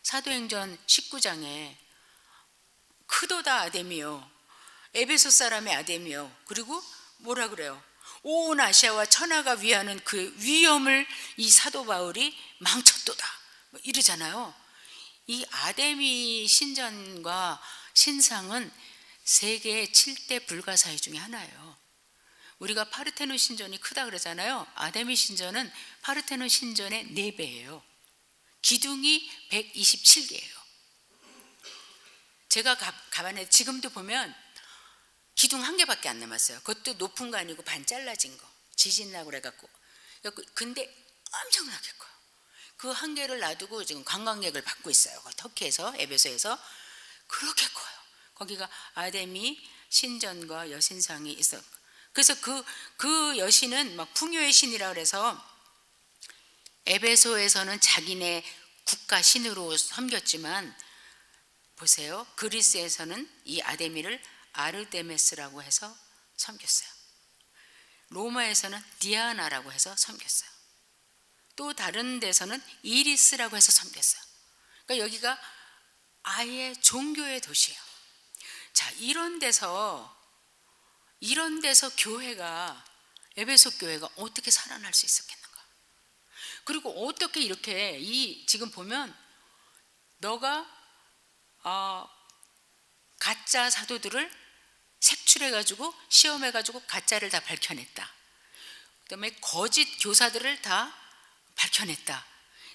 사도행전 19장에 크도다 아데미요, 에베소 사람의 아데미요, 그리고 뭐라 그래요? 온 아시아와 천하가 위하는 그 위엄을 이 사도 바울이 망쳤도다, 뭐 이러잖아요. 이 아데미 신전과 신상은 세계 7대 불가사의 중에 하나예요. 우리가 파르테논 신전이 크다 그러잖아요. 아데미 신전은 파르테논 신전의 4배예요. 기둥이 127개예요. 제가 가봤는데 지금도 보면 기둥 1개밖에 안 남았어요. 그것도 높은 거 아니고 반 잘라진 거, 지진 나고 그래갖고. 근데 엄청나게 커요. 그 1개를 놔두고 지금 관광객을 받고 있어요. 터키에서, 에베소에서. 그렇게 커요. 거기가 아데미 신전과 여신상이 있어. 그래서 그 여신은 막 풍요의 신이라 그래서 에베소에서는 자기네 국가 신으로 섬겼지만, 보세요, 그리스에서는 이 아데미를 아르데메스라고 해서 섬겼어요. 로마에서는 디아나라고 해서 섬겼어요. 또 다른 데서는 이리스라고 해서 섬겼어요. 그러니까 여기가 아예 종교의 도시예요. 자, 이런 데서 교회가, 에베소 교회가 어떻게 살아날 수 있었겠는가? 그리고 어떻게 이렇게, 지금 보면 너가 가짜 사도들을 색출해가지고 시험해가지고 가짜를 다 밝혀냈다. 그다음에 거짓 교사들을 다 밝혀냈다.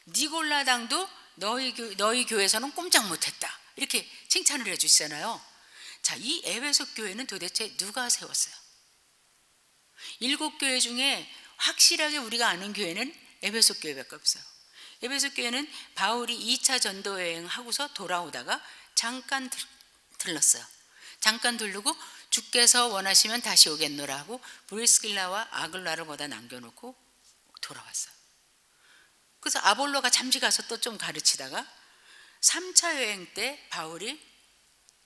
니골라당도 너희 교회에서는 꼼짝 못했다. 이렇게 칭찬을 해주시잖아요. 자, 이 에베소 교회는 도대체 누가 세웠어요? 7교회 중에 확실하게 우리가 아는 교회는 에베소 교회밖에 없어요. 에베소 교회는 바울이 2차 전도 여행 하고서 돌아오다가 잠깐 들렀어요. 잠깐 들르고 주께서 원하시면 다시 오겠노라 하고 브리스길라와 아글라를 거다 남겨놓고 돌아왔어요. 그래서 아볼로가 잠시 가서 또 좀 가르치다가 3차 여행 때 바울이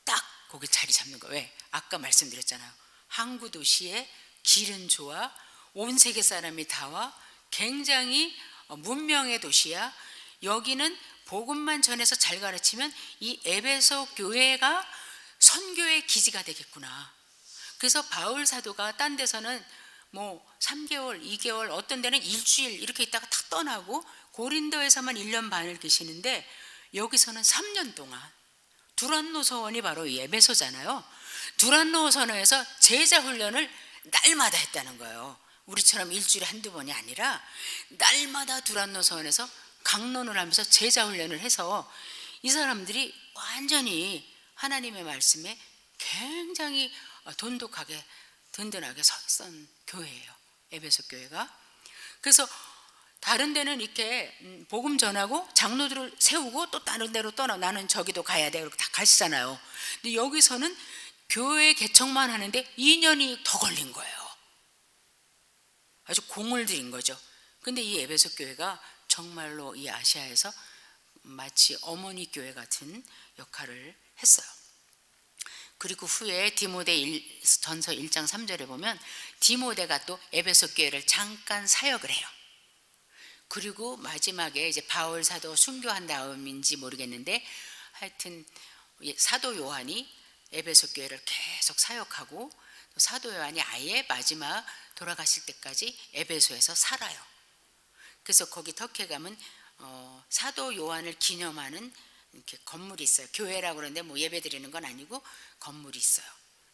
딱 거기 자리 잡는 거예요. 왜? 아까 말씀드렸잖아요. 항구 도시에 길은 좋아, 온 세계 사람이 다 와, 굉장히 문명의 도시야. 여기는 복음만 전해서 잘 가르치면 이 에베소 교회가 선교의 기지가 되겠구나. 그래서 바울 사도가 딴 데서는 뭐 3개월, 2개월, 어떤 데는 일주일 이렇게 있다가 다 떠나고 고린도에서만 1년 반을 계시는데 여기서는 3년 동안 두란노 서원이 바로 이 에베소잖아요. 두란노 서원에서 제자 훈련을 날마다 했다는 거예요. 우리처럼 일주일에 한두 번이 아니라 날마다 두란노 서원에서 강론을 하면서 제자 훈련을 해서 이 사람들이 완전히 하나님의 말씀에 굉장히 돈독하게 든든하게 선 교회예요. 에베소 교회가. 그래서 다른 데는 이렇게 복음 전하고 장로들을 세우고 또 다른 데로 떠나, 나는 저기도 가야 돼 이렇게 다 가시잖아요. 근데 여기서는 교회 개척만 하는데 2년이 더 걸린 거예요. 아주 공을 들인 거죠. 근데 이 에베소 교회가 정말로 이 아시아에서 마치 어머니 교회 같은 역할을 했어요. 그리고 후에 디모데 전서 1장 3절에 보면 디모데가 또 에베소 교회를 잠깐 사역을 해요. 그리고 마지막에 이제 바울 사도 순교한 다음인지 모르겠는데 하여튼 사도 요한이 에베소 교회를 계속 사역하고 사도 요한이 아예 마지막 돌아가실 때까지 에베소에서 살아요. 그래서 거기 터키에 가면 사도 요한을 기념하는 이렇게 건물이 있어요. 교회라고 그러는데 뭐 예배 드리는 건 아니고 건물이 있어요.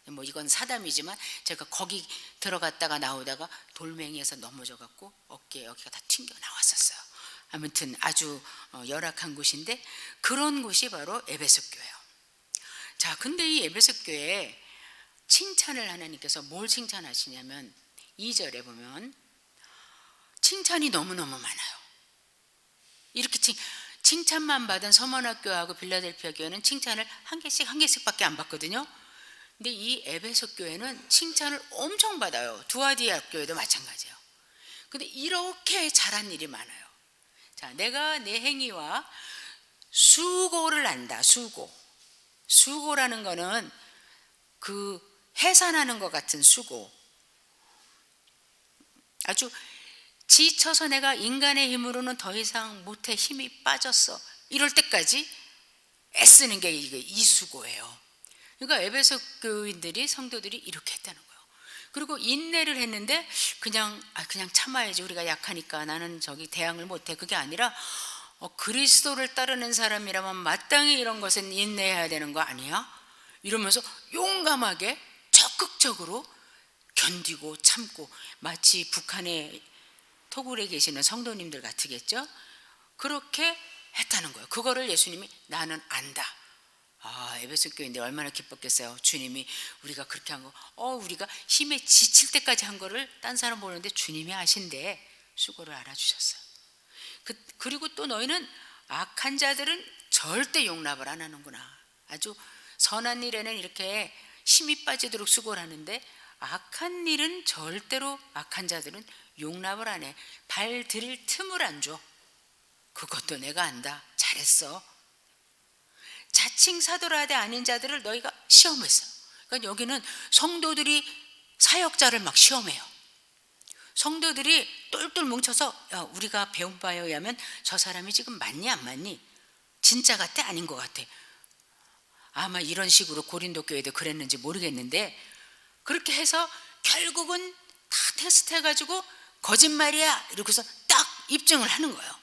뭐 이건 사담이지만 제가 거기 들어갔다가 나오다가 돌멩이에서 넘어져 갖고 어깨에 여기가 다 튕겨 나왔었어요. 아무튼 아주 열악한 곳인데 그런 곳이 바로 에베소 교회예요. 자, 근데 이 에베소 교회에 칭찬을 하나님께서 뭘 칭찬하시냐면 2절에 보면 칭찬이 너무너무 많아요. 이렇게 칭찬만 받은 서머나교회하고 빌라델피아 교회는 칭찬을 한 개씩밖에 안 받거든요. 근데 이 에베소 교회는 칭찬을 엄청 받아요. 두아디아 교회도 마찬가지예요. 근데 이렇게 잘한 일이 많아요. 자, 내가 내 행위와 수고를 안다. 수고라는 거는 그 해산하는 것 같은 수고. 아주 지쳐서 내가 인간의 힘으로는 더 이상 못해, 힘이 빠졌어, 이럴 때까지 애쓰는 게 이게 이 수고예요. 그러니까 에베소 교인들이, 성도들이 이렇게 했다는 거예요. 그리고 인내를 했는데 그냥 참아야지, 우리가 약하니까 나는 저기 대항을 못해, 그게 아니라 그리스도를 따르는 사람이라면 마땅히 이런 것은 인내해야 되는 거 아니야? 이러면서 용감하게 적극적으로 견디고 참고, 마치 북한의 토굴에 계시는 성도님들 같으겠죠? 그렇게 했다는 거예요. 그거를 예수님이 나는 안다. 에베소 교인들 얼마나 기뻤겠어요. 주님이 우리가 그렇게 한 거, 우리가 힘에 지칠 때까지 한 거를 딴 사람 보는데 주님이 아신데 수고를 알아주셨어요. 그리고 또 너희는 악한 자들은 절대 용납을 안 하는구나. 아주 선한 일에는 이렇게 힘이 빠지도록 수고를 하는데 악한 일은 절대로, 악한 자들은 용납을 안 해. 발 들일 틈을 안 줘. 그것도 내가 안다. 잘했어. 자칭 사도라되 아닌 자들을 너희가 시험했어. 그러니까 여기는 성도들이 사역자를 막 시험해요. 성도들이 똘똘 뭉쳐서 우리가 배운 바에 의하면 저 사람이 지금 맞니 안 맞니? 진짜 같아 아닌 것 같아. 아마 이런 식으로 고린도 교회도 그랬는지 모르겠는데 그렇게 해서 결국은 다 테스트해가지고 거짓말이야 이러고서 딱 입증을 하는 거예요.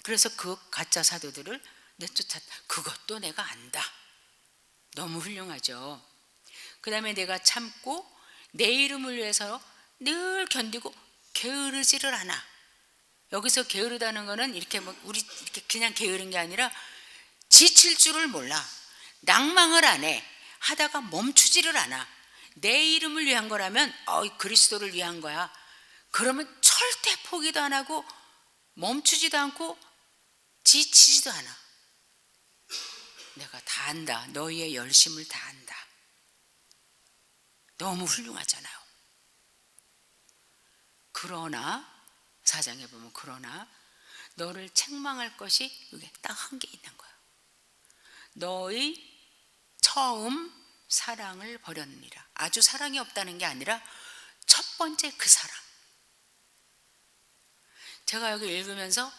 그래서 그 가짜 사도들을 내쫓았다. 그것도 내가 안다. 너무 훌륭하죠. 그 다음에 내가 참고 내 이름을 위해서 늘 견디고 게으르지를 않아. 여기서 게으르다는 거는 이렇게 뭐 우리 이렇게 그냥 게으른 게 아니라 지칠 줄을 몰라. 낭망을 안 해. 하다가 멈추지를 않아. 내 이름을 위한 거라면 그리스도를 위한 거야. 그러면 절대 포기도 안 하고 멈추지도 않고 지치지도 않아. 내가 다 안다. 너희의 열심을 다 안다. 너무 훌륭하잖아요. 그러나 4장에 보면 그러나 너를 책망할 것이 이게 딱 한 개 있는 거예요. 너의 처음 사랑을 버렸느니라. 아주 사랑이 없다는 게 아니라 첫 번째 그 사랑. 제가 여기 읽으면서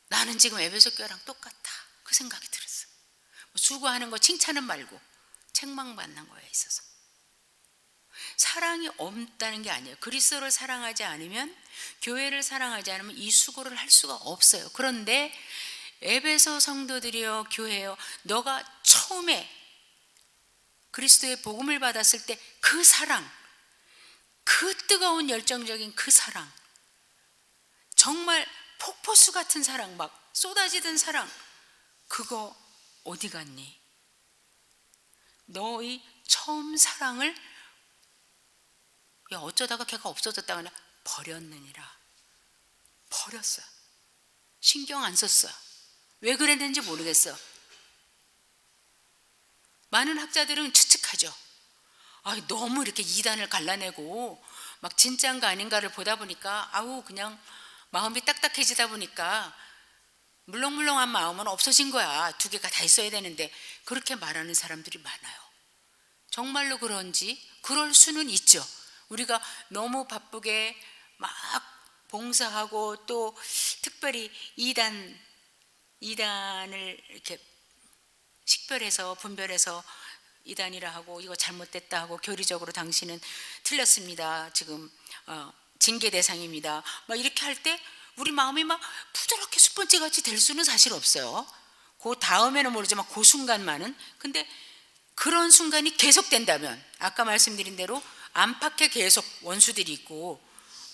나는 지금 에베소 교회랑 똑같다 그 생각이 들었어요. 수고하는 거 칭찬은 말고 책망받는 거에 있어서 사랑이 없다는 게 아니에요. 그리스도를 사랑하지 않으면, 교회를 사랑하지 않으면 이 수고를 할 수가 없어요. 그런데 에베소 성도들이여, 교회여, 너가 처음에 그리스도의 복음을 받았을 때 그 사랑, 그 뜨거운 열정적인 그 사랑, 정말 폭포수 같은 사랑, 막 쏟아지던 사랑, 그거 어디 갔니? 너의 처음 사랑을 어쩌다가 걔가 없어졌다가 그냥 버렸느니라. 버렸어. 신경 안 썼어. 왜 그랬는지 모르겠어. 많은 학자들은 추측하죠. 너무 이렇게 이단을 갈라내고 막 진짜인가 아닌가를 보다 보니까 그냥 마음이 딱딱해지다 보니까 물렁물렁한 마음은 없어진 거야. 두 개가 다 있어야 되는데, 그렇게 말하는 사람들이 많아요. 정말로 그런지 그럴 수는 있죠. 우리가 너무 바쁘게 막 봉사하고 또 특별히 이단을 이렇게 식별해서 분별해서 이단이라 하고 이거 잘못됐다 하고 교리적으로 당신은 틀렸습니다, 지금 징계 대상입니다, 막 이렇게 할 때 우리 마음이 막 부드럽게 스펀지 같이 될 수는 사실 없어요. 그 다음에는 모르지만 그 순간만은. 근데 그런 순간이 계속된다면, 아까 말씀드린 대로 안팎에 계속 원수들이 있고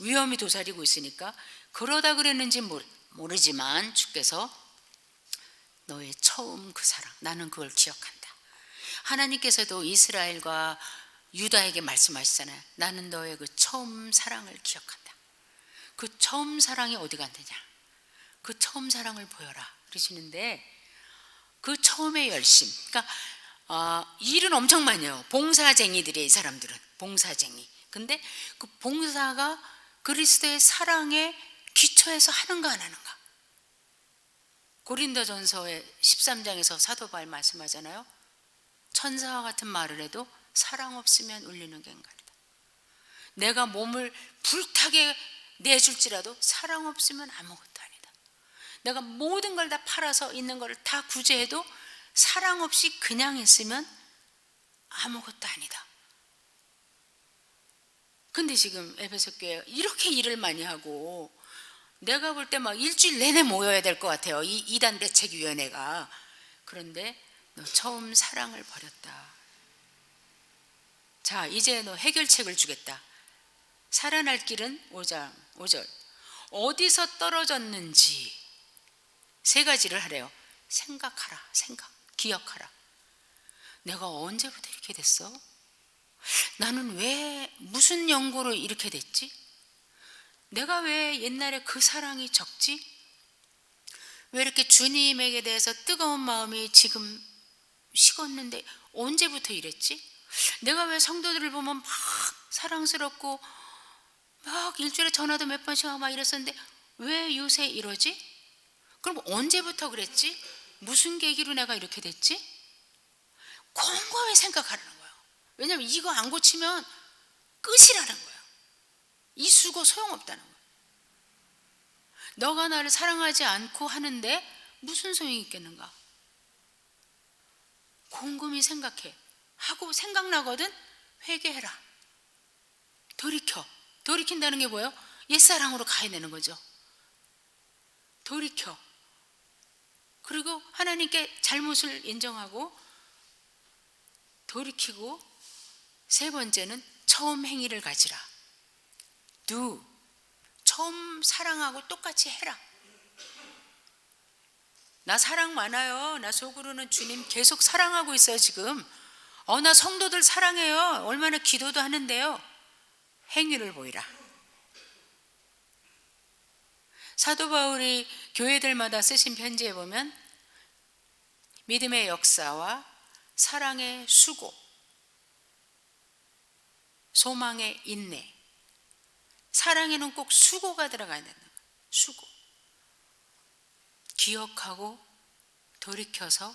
위험이 도사리고 있으니까, 그러다 그랬는지 모르지만 주께서 너의 처음 그 사랑, 나는 그걸 기억한다. 하나님께서도 이스라엘과 유다에게 말씀하시잖아요. 나는 너의 그 처음 사랑을 기억한다. 그 처음 사랑이 어디 갔느냐, 그 처음 사랑을 보여라 그러시는데, 그 처음의 열심, 그러니까 일은 엄청 많이 해요. 봉사쟁이들이에요, 이 사람들은. 봉사쟁이. 근데 그 봉사가 그리스도의 사랑에 기초해서 하는가 안 하는가. 고린도전서의 13장에서 사도 바울 말씀하잖아요. 천사와 같은 말을 해도 사랑 없으면 울리는 꽹과리다. 내가 몸을 불타게 내줄지라도 사랑 없으면 아무것도 아니다. 내가 모든 걸 다 팔아서 있는 걸 다 구제해도 사랑 없이 그냥 있으면 아무것도 아니다. 근데 지금 에베소 교회 이렇게 일을 많이 하고, 내가 볼 때 막 일주일 내내 모여야 될 것 같아요, 이 이단 대책위원회가. 그런데 너 처음 사랑을 버렸다. 자, 이제 너 해결책을 주겠다. 살아날 길은 5절 어디서 떨어졌는지 세 가지를 하래요. 생각하라. 기억하라. 내가 언제부터 이렇게 됐어? 나는 왜, 무슨 연고로 이렇게 됐지? 내가 왜 옛날에 그 사랑이 적지? 왜 이렇게 주님에게 대해서 뜨거운 마음이 지금 식었는데 언제부터 이랬지? 내가 왜 성도들을 보면 막 사랑스럽고 막 일주일에 전화도 몇 번씩 하고 막 이랬었는데 왜 요새 이러지? 그럼 언제부터 그랬지? 무슨 계기로 내가 이렇게 됐지? 곰곰이 생각하라는 거예요. 왜냐하면 이거 안 고치면 끝이라는 거예요. 이 수고 소용없다는 거예요. 너가 나를 사랑하지 않고 하는데 무슨 소용이 있겠는가? 곰곰이 생각해. 하고 생각나거든? 회개해라. 돌이킨다는 게 뭐예요? 옛사랑으로 가야 되는 거죠. 돌이켜. 그리고 하나님께 잘못을 인정하고 돌이키고, 세 번째는 처음 행위를 가지라. do. 처음 사랑하고 똑같이 해라. 나 사랑 많아요. 나 속으로는 주님 계속 사랑하고 있어요 지금. 나 성도들 사랑해요. 얼마나 기도도 하는데요. 행위를 보이라. 사도 바울이 교회들마다 쓰신 편지에 보면 믿음의 역사와 사랑의 수고, 소망에 인내, 사랑에는 꼭 수고가 들어가야 된다. 수고. 기억하고 돌이켜서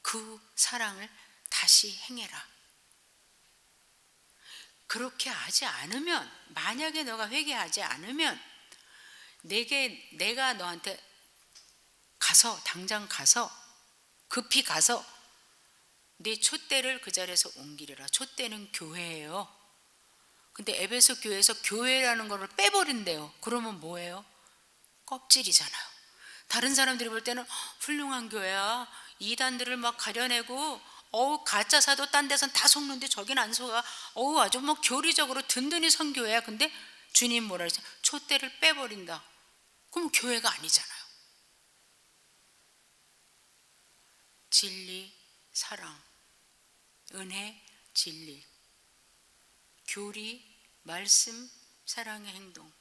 그 사랑을 다시 행해라. 그렇게 하지 않으면, 만약에 너가 회개하지 않으면 내가 너한테 가서, 당장 가서, 급히 가서 네 촛대를 그 자리에서 옮기려라. 촛대는 교회예요. 근데 에베소 교회에서 교회라는 걸 빼버린대요. 그러면 뭐예요? 껍질이잖아요. 다른 사람들이 볼 때는 훌륭한 교회야, 이단들을 막 가려내고 가짜 사도 딴 데선 다 속는데 저긴 안 속아, 아주 뭐 교리적으로 든든히 선 교회야. 근데 주님 뭐라 그러죠? 촛대를 빼버린다. 그럼 교회가 아니잖아요. 진리, 사랑, 은혜, 진리, 교리, 말씀, 사랑의 행동,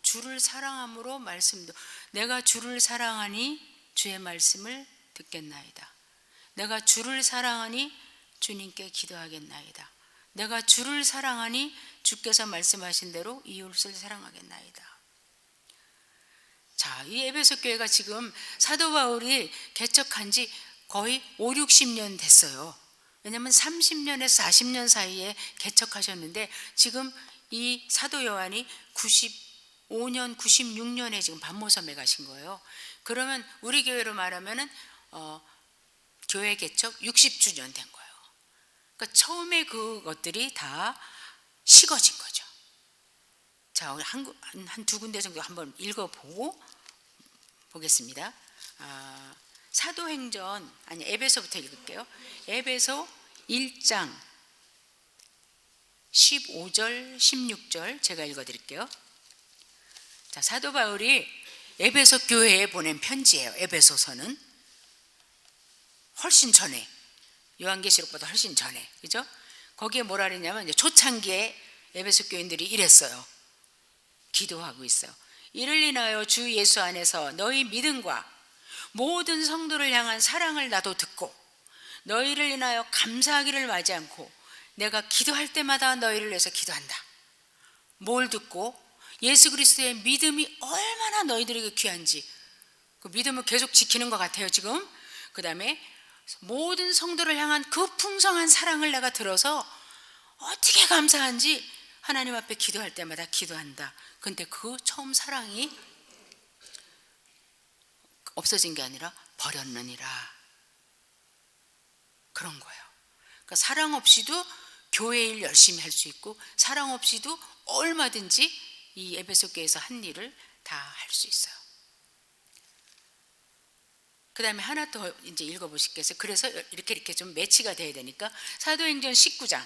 주를 사랑함으로 말씀도, 내가 주를 사랑하니 주의 말씀을 듣겠나이다. 내가 주를 사랑하니 주님께 기도하겠나이다. 내가 주를 사랑하니 주께서 말씀하신 대로 이웃을 사랑하겠나이다. 자, 이 에베소 교회가 지금 사도 바울이 개척한 지 거의 5, 60년 됐어요. 왜냐하면 30년에서 40년 사이에 개척하셨는데 지금 이 사도 요한이 95년, 96년에 지금 반모섬에 가신 거예요. 그러면 우리 교회로 말하면은 교회 개척 60주년 된 거예요. 그러니까 처음에 그것들이 다 식어진 거죠. 자, 한 두 군데 정도 한번 읽어보고 보겠습니다. 사도행전, 에베소부터 읽을게요. 에베소 1장 15절, 16절 제가 읽어드릴게요. 자, 사도 바울이 에베소 교회에 보낸 편지예요. 에베소서는 훨씬 전에, 요한계시록보다 훨씬 전에, 그죠? 거기에 뭐라 그랬냐면, 이제 초창기에 에베소 교인들이 이랬어요. 기도하고 있어요. 이를 인하여 주 예수 안에서 너희 믿음과 모든 성도를 향한 사랑을 나도 듣고 너희를 인하여 감사하기를 마지 않고 내가 기도할 때마다 너희를 위해서 기도한다. 뭘 듣고? 예수 그리스도의 믿음이 얼마나 너희들에게 귀한지, 그 믿음을 계속 지키는 것 같아요 지금. 그 다음에 모든 성도를 향한 그 풍성한 사랑을 내가 들어서 어떻게 감사한지 하나님 앞에 기도할 때마다 기도한다. 근데 그 처음 사랑이 없어진 게 아니라 버렸느니라, 그런 거예요. 그러니까 사랑 없이도 교회 일 열심히 할 수 있고, 사랑 없이도 얼마든지 이 에베소 교회에서 한 일을 다 할 수 있어요. 그 다음에 하나 더 이제 읽어보시겠어요? 그래서 이렇게 좀 매치가 돼야 되니까 사도행전 19장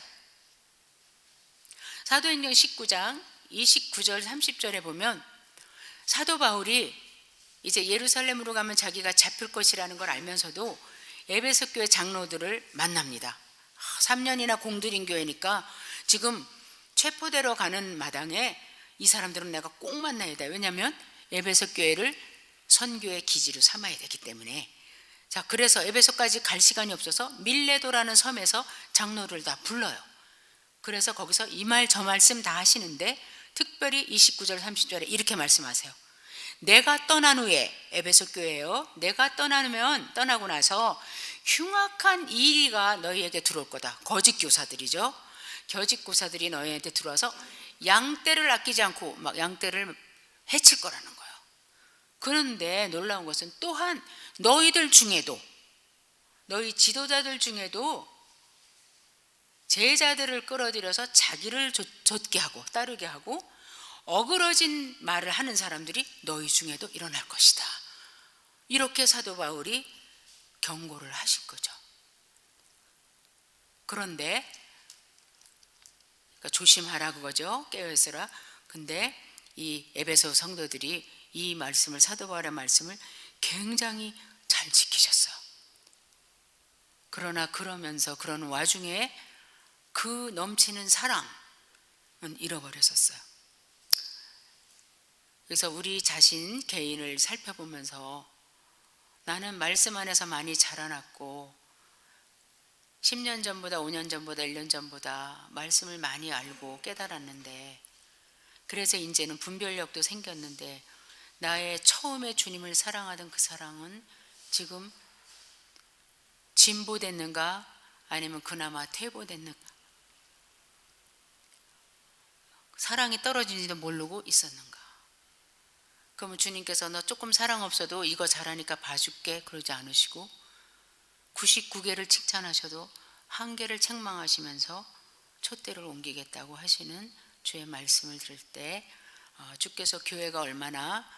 29절 30절에 보면 사도 바울이 이제 예루살렘으로 가면 자기가 잡힐 것이라는 걸 알면서도 에베소 교회 장로들을 만납니다. 3년이나 공들인 교회니까 지금 체포되러 가는 마당에 이 사람들은 내가 꼭 만나야 돼. 왜냐하면 에베소 교회를 선교의 기지로 삼아야 되기 때문에. 자, 그래서 에베소까지 갈 시간이 없어서 밀레도라는 섬에서 장로를 다 불러요. 그래서 거기서 이 말 저 말씀 다 하시는데 특별히 29절 30절에 이렇게 말씀하세요. 내가 떠난 후에, 에베소 교회예요, 내가 떠나고 나서 흉악한 이리가 너희에게 들어올 거다. 거짓 교사들이죠. 거짓 교사들이 너희한테 들어와서 양떼를 아끼지 않고 막 양떼를 해칠 거라는 거예요. 그런데 놀라운 것은 또한 너희들 중에도, 너희 지도자들 중에도 제자들을 끌어들여서 자기를 좇게 하고 따르게 하고 어그러진 말을 하는 사람들이 너희 중에도 일어날 것이다. 이렇게 사도 바울이 경고를 하신 거죠. 그런데 그러니까 조심하라 그거죠. 깨어있으라. 근데 이 에베소 성도들이 이 말씀을, 사도 바울의 말씀을 굉장히 잘 지키셨어요. 그러나 그러면서 그런 와중에 그 넘치는 사랑은 잃어버렸었어요. 그래서 우리 자신 개인을 살펴보면서 나는 말씀 안에서 많이 자라났고 10년 전보다 5년 전보다 1년 전보다 말씀을 많이 알고 깨달았는데, 그래서 이제는 분별력도 생겼는데, 나의 처음에 주님을 사랑하던 그 사랑은 지금 진보됐는가 아니면 그나마 퇴보됐는가, 사랑이 떨어진지도 모르고 있었는가. 그러면 주님께서 너 조금 사랑 없어도 이거 잘하니까 봐줄게 그러지 않으시고, 99개를 칭찬하셔도 1개를 책망하시면서 촛대를 옮기겠다고 하시는 주의 말씀을 들을 때 주께서 교회가 얼마나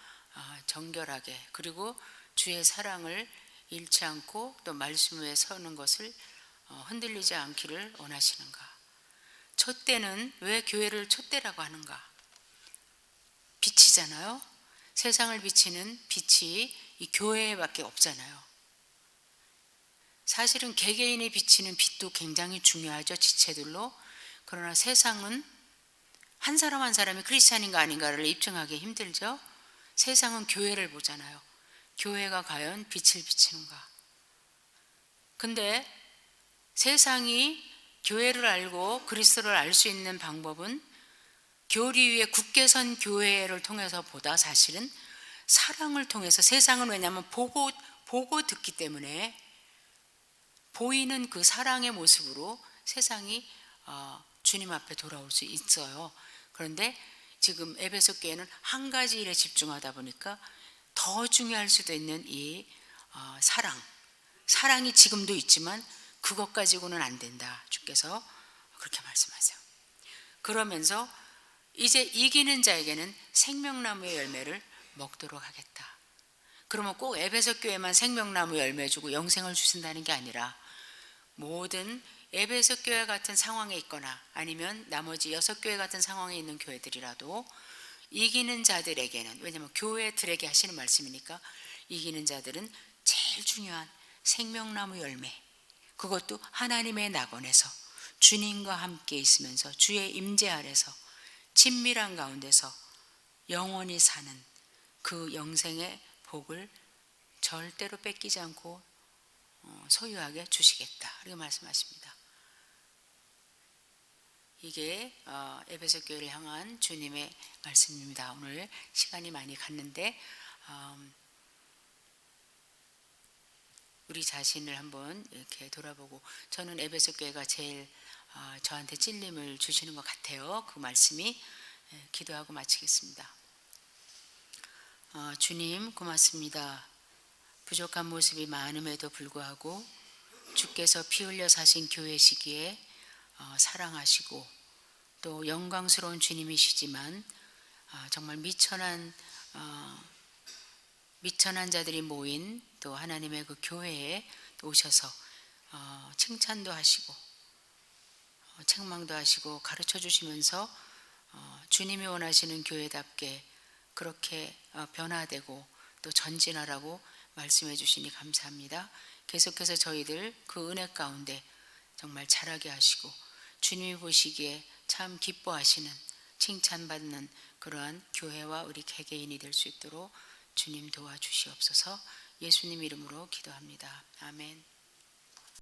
정결하게, 그리고 주의 사랑을 잃지 않고 또 말씀 위에 서는 것을 흔들리지 않기를 원하시는가. 촛대는 왜 교회를 촛대라고 하는가? 빛이잖아요. 세상을 비치는 빛이 이 교회밖에 없잖아요. 사실은 개개인이 비치는 빛도 굉장히 중요하죠, 지체들로. 그러나 세상은 한 사람 한 사람이 크리스찬인가 아닌가를 입증하기 힘들죠. 세상은 교회를 보잖아요. 교회가 과연 빛을 비치는가. 근데 세상이 교회를 알고 그리스도를 알 수 있는 방법은 교리 위에 굳게 선 교회를 통해서 보다 사실은 사랑을 통해서, 세상은 왜냐하면 보고 듣기 때문에 보이는 그 사랑의 모습으로 세상이 주님 앞에 돌아올 수 있어요. 그런데 지금 에베소 교회는 한 가지 일에 집중하다 보니까 더 중요할 수도 있는 이 사랑이 지금도 있지만 그것 가지고는 안 된다. 주께서 그렇게 말씀하세요. 그러면서 이제 이기는 자에게는 생명나무의 열매를 먹도록 하겠다. 그러면 꼭 에베소 교회만 생명나무 열매 주고 영생을 주신다는 게 아니라, 모든 에베소 교회 같은 상황에 있거나 아니면 나머지 6교회 같은 상황에 있는 교회들이라도 이기는 자들에게는, 왜냐하면 교회들에게 하시는 말씀이니까, 이기는 자들은 제일 중요한 생명나무 열매, 그것도 하나님의 낙원에서 주님과 함께 있으면서 주의 임재 아래서 친밀한 가운데서 영원히 사는 그 영생의 복을 절대로 뺏기지 않고 소유하게 주시겠다, 이렇게 말씀하십니다. 이게 에베소 교회를 향한 주님의 말씀입니다. 오늘 시간이 많이 갔는데 우리 자신을 한번 이렇게 돌아보고, 저는 에베소 교회가 제일 저한테 찔림을 주시는 것 같아요. 그 말씀이. 기도하고 마치겠습니다. 주님 고맙습니다. 부족한 모습이 많음에도 불구하고 주께서 피 흘려 사신 교회시기에 사랑하시고 또 영광스러운 주님이시지만 정말 미천한 자들이 모인 또 하나님의 그 교회에 오셔서 칭찬도 하시고 책망도 하시고 가르쳐 주시면서 주님이 원하시는 교회답게 그렇게 변화되고 또 전진하라고 말씀해 주시니 감사합니다. 계속해서 저희들 그 은혜 가운데 정말 자라게 하시고 주님이 보시기에 참 기뻐하시는, 칭찬받는 그러한 교회와 우리 개개인이 될 수 있도록 주님 도와주시옵소서. 예수님 이름으로 기도합니다. 아멘.